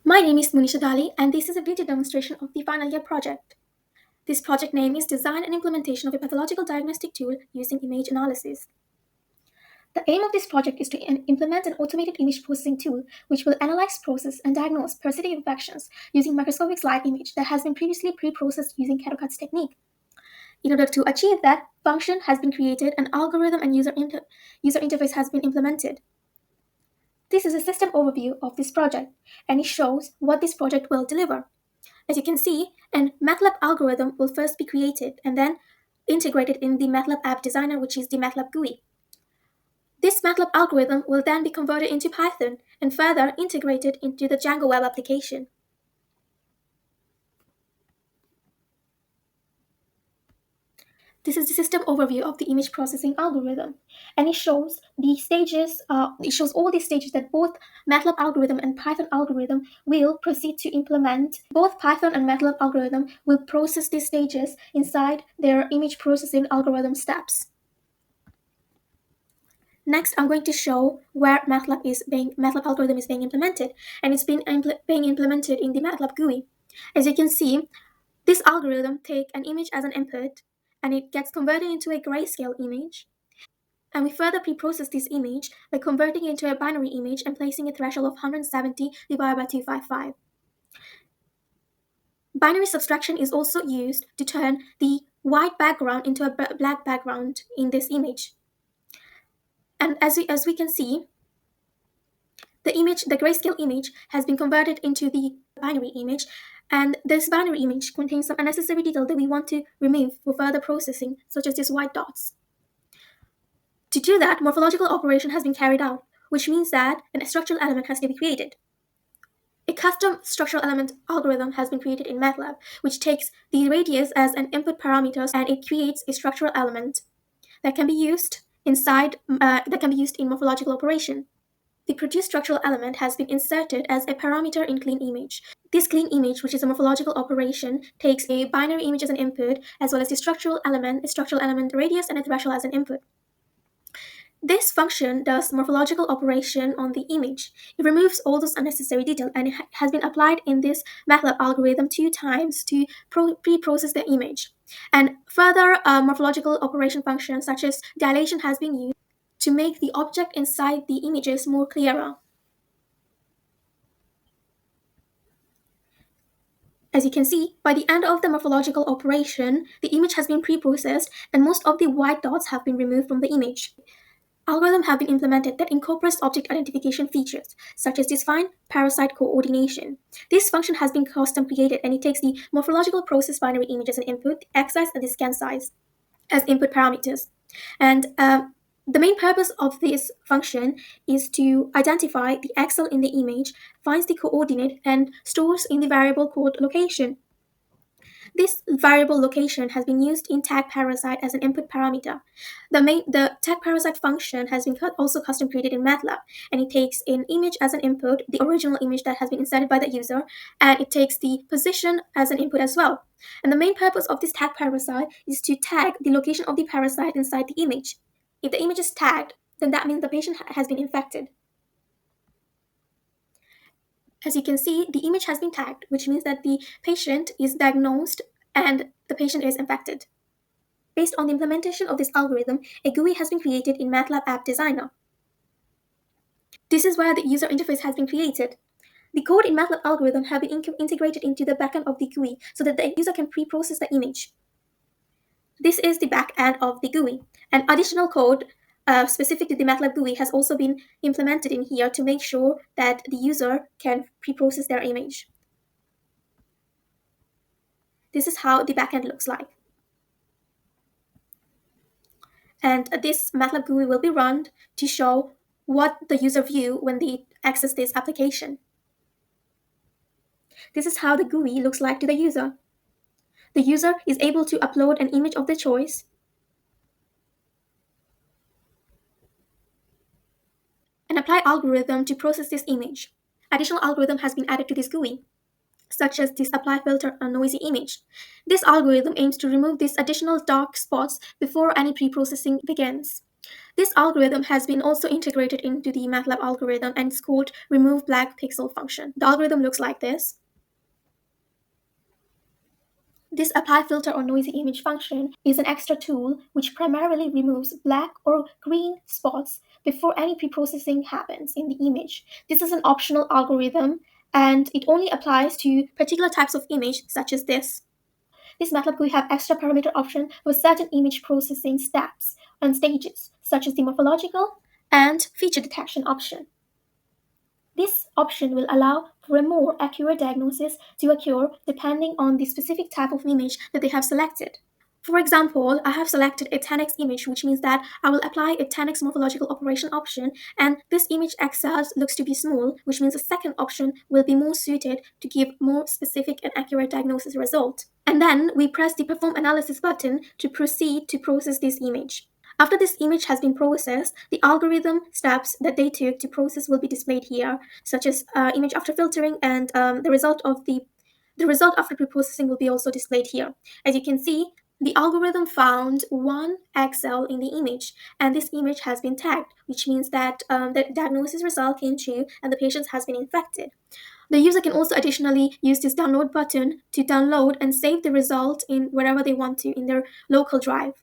My name is Munisha Dali, and this is a video demonstration of the final year project. This project name is Design and Implementation of a Pathological Diagnostic Tool Using Image Analysis. The aim of this project is to implement an automated image processing tool which will analyze, process, and diagnose parasitic infections using microscopic slide image that has been previously pre-processed using Catocut's technique. In order to achieve that, function has been created, an algorithm and user interface has been implemented. This is a system overview of this project, and it shows what this project will deliver. As you can see, an MATLAB algorithm will first be created and then integrated in the MATLAB app designer, which is the MATLAB GUI. This MATLAB algorithm will then be converted into Python and further integrated into the Django web application. This is the system overview of the image processing algorithm, and it shows the stages. It shows all the stages that both MATLAB algorithm and Python algorithm will proceed to implement. Both Python and MATLAB algorithm will process these stages inside their image processing algorithm steps. Next, I'm going to show where MATLAB algorithm is being implemented, and it's being implemented in the MATLAB GUI. As you can see, this algorithm takes an image as an input, and it gets converted into a grayscale image. And we further pre-process this image by converting it into a binary image and placing a threshold of 170 divided by 255. Binary subtraction is also used to turn the white background into a black background in this image. And as we can see, the grayscale image has been converted into the binary image, and this binary image contains some unnecessary detail that we want to remove for further processing, such as these white dots. To do that, morphological operation has been carried out, which means that a structural element has to be created. A custom structural element algorithm has been created in MATLAB, which takes the radius as an input parameter, and it creates a structural element that can be used in morphological operation. The produced structural element has been inserted as a parameter in clean image. This clean image, which is a morphological operation, takes a binary image as an input, as well as the structural element radius, and a threshold as an input. This function does morphological operation on the image. It removes all those unnecessary detail, and it has been applied in this MATLAB algorithm 2 times to pre-process the image. And further morphological operation functions such as dilation has been used to make the object inside the images more clearer. As you can see, by the end of the morphological operation, the image has been pre-processed and most of the white dots have been removed from the image. Algorithms have been implemented that incorporates object identification features, such as define parasite coordination. This function has been custom created, and it takes the morphological process binary image as an input, the X size and the scan size as input parameters. And the main purpose of this function is to identify the axle in the image, finds the coordinate, and stores in the variable called location. This variable location has been used in tag parasite as an input parameter. The tag parasite function has been also custom created in MATLAB, and it takes an image as an input, the original image that has been inserted by the user, and it takes the position as an input as well. And the main purpose of this tag parasite is to tag the location of the parasite inside the image. If the image is tagged, then that means the patient has been infected. As you can see, the image has been tagged, which means that the patient is diagnosed and the patient is infected. Based on the implementation of this algorithm, a GUI has been created in MATLAB App Designer. This is where the user interface has been created. The code in MATLAB algorithm have been integrated into the backend of the GUI so that the user can pre-process the image. This is the backend of the GUI. An additional code specific to the MATLAB GUI has also been implemented in here to make sure that the user can pre-process their image. This is how the backend looks like. And this MATLAB GUI will be run to show what the user view when they access this application. This is how the GUI looks like to the user. The user is able to upload an image of their choice and apply algorithm to process this image. Additional algorithm has been added to this GUI, such as this apply filter on noisy image. This algorithm aims to remove these additional dark spots before any pre-processing begins. This algorithm has been also integrated into the MATLAB algorithm and it's called remove black pixel function. The algorithm looks like this. This apply filter or noisy image function is an extra tool which primarily removes black or green spots before any preprocessing happens in the image. This is an optional algorithm and it only applies to particular types of image such as this. This MATLAB GUI have extra parameter option for certain image processing steps and stages such as the morphological and feature detection option. This option will allow for a more accurate diagnosis to occur depending on the specific type of image that they have selected. For example, I have selected a 10x image, which means that I will apply a 10x morphological operation option, and this image XL looks to be small, which means the second option will be more suited to give more specific and accurate diagnosis result. And then we press the Perform Analysis button to proceed to process this image. After this image has been processed, the algorithm steps that they took to process will be displayed here, such as image after filtering, and the result after preprocessing will be also displayed here. As you can see, the algorithm found one XL in the image, and this image has been tagged, which means that the diagnosis result came true and the patient has been infected. The user can also additionally use this download button to download and save the result in wherever they want to in their local drive.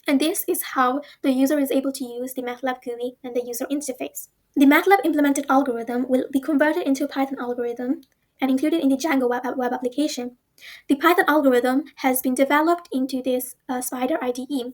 And this is how the user is able to use the MATLAB GUI and the user interface. The MATLAB implemented algorithm will be converted into a Python algorithm and included in the Django web application. The Python algorithm has been developed into this Spider IDE.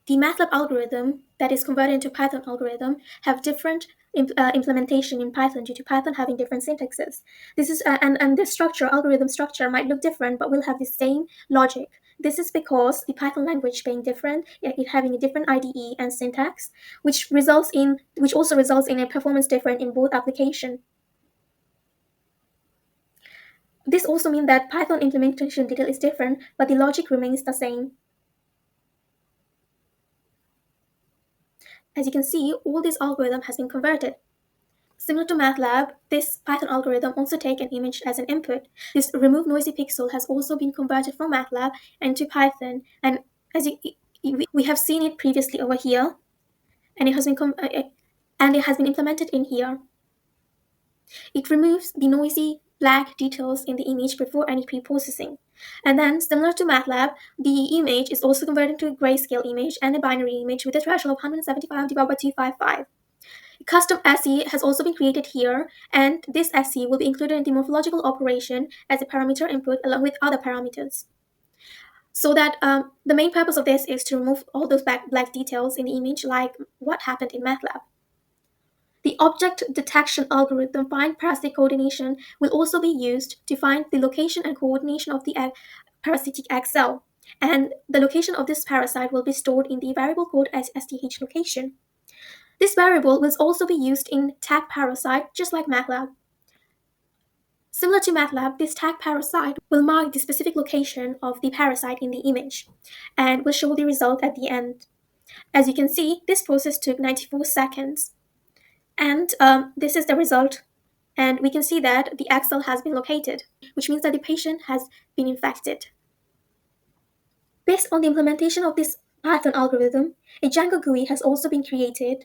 The MATLAB algorithm that is converted into Python algorithm have different implementation in Python due to Python having different syntaxes. This is and the algorithm structure might look different, but will have the same logic. This is because the Python language being different, it having a different IDE and syntax, which also results in a performance difference in both applications. This also means that Python implementation detail is different, but the logic remains the same. As you can see, all this algorithm has been converted. Similar to MATLAB, this Python algorithm also takes an image as an input. This remove noisy pixel has also been converted from MATLAB into Python, and we have seen it previously over here, and it has been implemented in here. It removes the noisy black details in the image before any pre-processing. And then, similar to MATLAB, the image is also converted to a grayscale image and a binary image with a threshold of 175 divided by 255. A custom SE has also been created here, and this SE will be included in the morphological operation as a parameter input along with other parameters. So that the main purpose of this is to remove all those black details in the image, like what happened in MATLAB. The object detection algorithm find parasitic coordination will also be used to find the location and coordination of the parasitic egg cell, and the location of this parasite will be stored in the variable called as STH location. This variable will also be used in tag parasite, just like MATLAB. Similar to MATLAB, this tag parasite will mark the specific location of the parasite in the image and will show the result at the end. As you can see, this process took 94 seconds. And this is the result. And we can see that the axle has been located, which means that the patient has been infected. Based on the implementation of this Python algorithm, a Django GUI has also been created.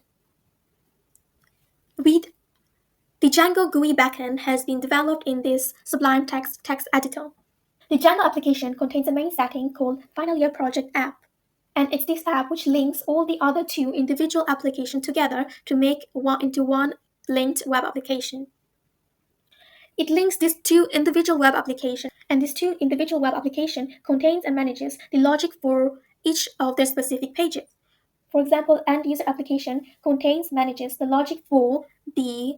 The Django GUI backend has been developed in this Sublime text editor. The Django application contains a main setting called Final Year Project App. And it's this app which links all the other two individual applications together to make into one linked web application. It links these two individual web applications, and these two individual web application contains and manages the logic for each of their specific pages. For example, end user application manages the logic for the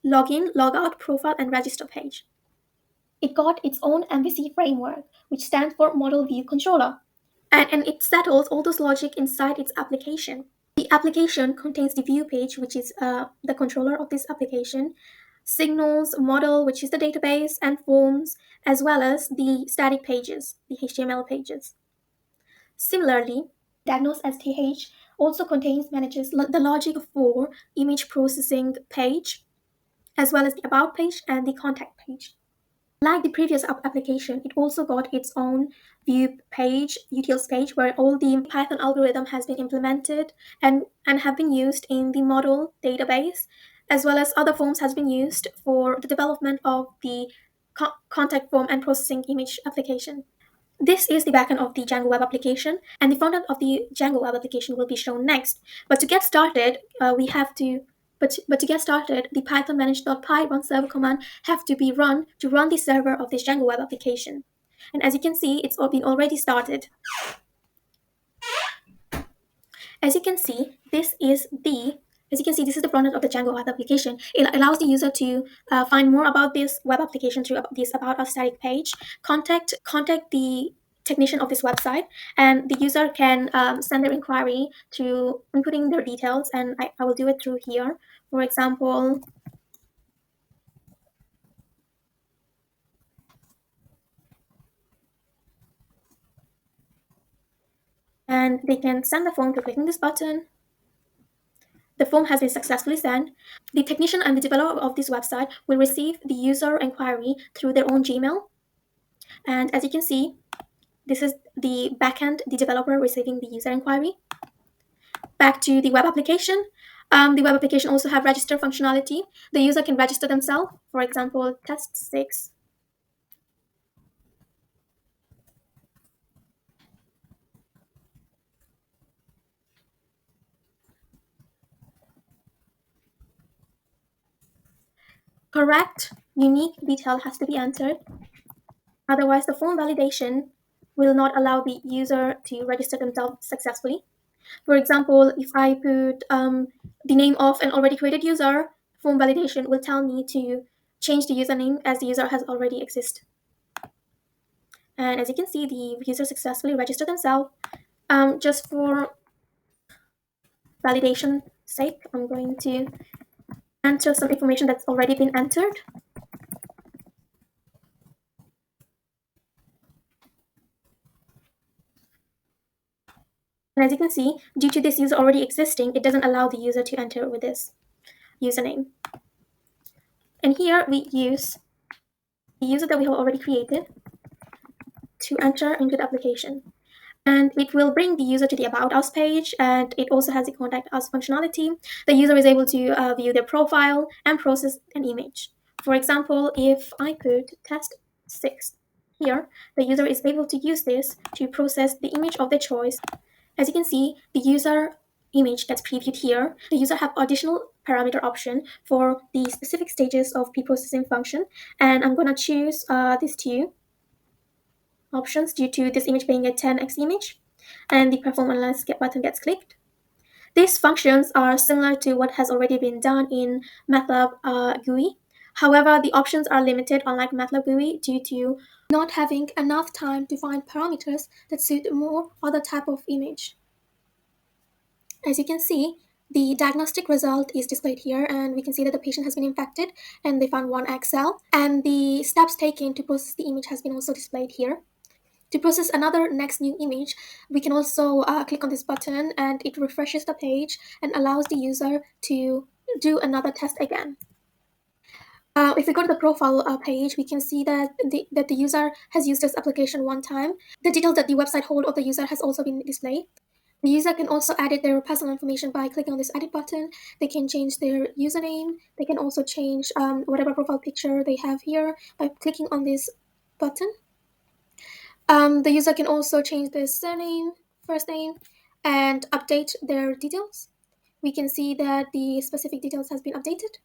login, logout, profile, and register page. It got its own MVC framework, which stands for Model View Controller, and it settles all those logic inside its application. The application contains the view page, which is the controller of this application, signals, model, which is the database, and forms, as well as the static pages, the HTML pages. Similarly, Diagnose STH also manages the logic for image processing page, as well as the about page and the contact page. Like the previous application, it also got its own view page, utils page, where all the Python algorithm has been implemented and have been used in the model database, as well as other forms has been used for the development of the contact form and processing image application. This is the backend of the Django web application, and the frontend of the Django web application will be shown next. But to get started, but to get started, the python manage.py run server command have to be run to run the server of this Django web application. And as you can see, it's all been already started. As you can see, this is the front end of the Django web application. It allows the user to find more about this web application through this About Us static page, contact the technician of this website, and the user can send their inquiry through inputting their details, and I will do it through here. For example, and they can send the form to clicking this button. The form has been successfully sent. The technician and the developer of this website will receive the user inquiry through their own Gmail. And as you can see, this is the backend, the developer receiving the user inquiry. Back to the web application. The web application also have register functionality. The user can register themselves. For example, test 6. Correct, unique detail has to be entered. Otherwise, the form validation will not allow the user to register themselves successfully. For example, if I put the name of an already created user, form validation will tell me to change the username as the user has already existed. And as you can see, the user successfully registered themselves. Just for validation sake, I'm going to enter some information that's already been entered. And as you can see, due to this user already existing, it doesn't allow the user to enter with this username. And here we use the user that we have already created to enter into the application. And it will bring the user to the About Us page, and it also has the Contact Us functionality. The user is able to view their profile and process an image. For example, if I put test 6 here, the user is able to use this to process the image of their choice. As you can see, the user image gets previewed here. The user have additional parameter option for the specific stages of pre-processing function, and I'm gonna choose these two options due to this image being a 10x image, and the perform analysis button gets clicked. These functions are similar to what has already been done in MATLAB GUI. However, the options are limited, unlike MATLAB GUI, due to not having enough time to find parameters that suit more other type of image. As you can see, the diagnostic result is displayed here, and we can see that the patient has been infected and they found one XL, and the steps taken to process the image has been also displayed here. To process another next new image, we can also click on this button, and it refreshes the page and allows the user to do another test again. If we go to the profile page, we can see that the user has used this application one time. The details that the website hold of the user has also been displayed. The user can also edit their personal information by clicking on this edit button. They can change their username. They can also change whatever profile picture they have here by clicking on this button. The user can also change their surname, first name, and update their details. We can see that the specific details has been updated.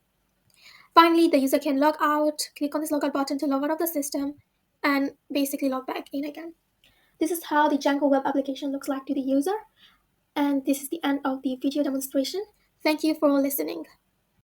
Finally, the user can log out, click on this logout button to log out of the system, and basically log back in again. This is how the Django web application looks like to the user. And this is the end of the video demonstration. Thank you for listening.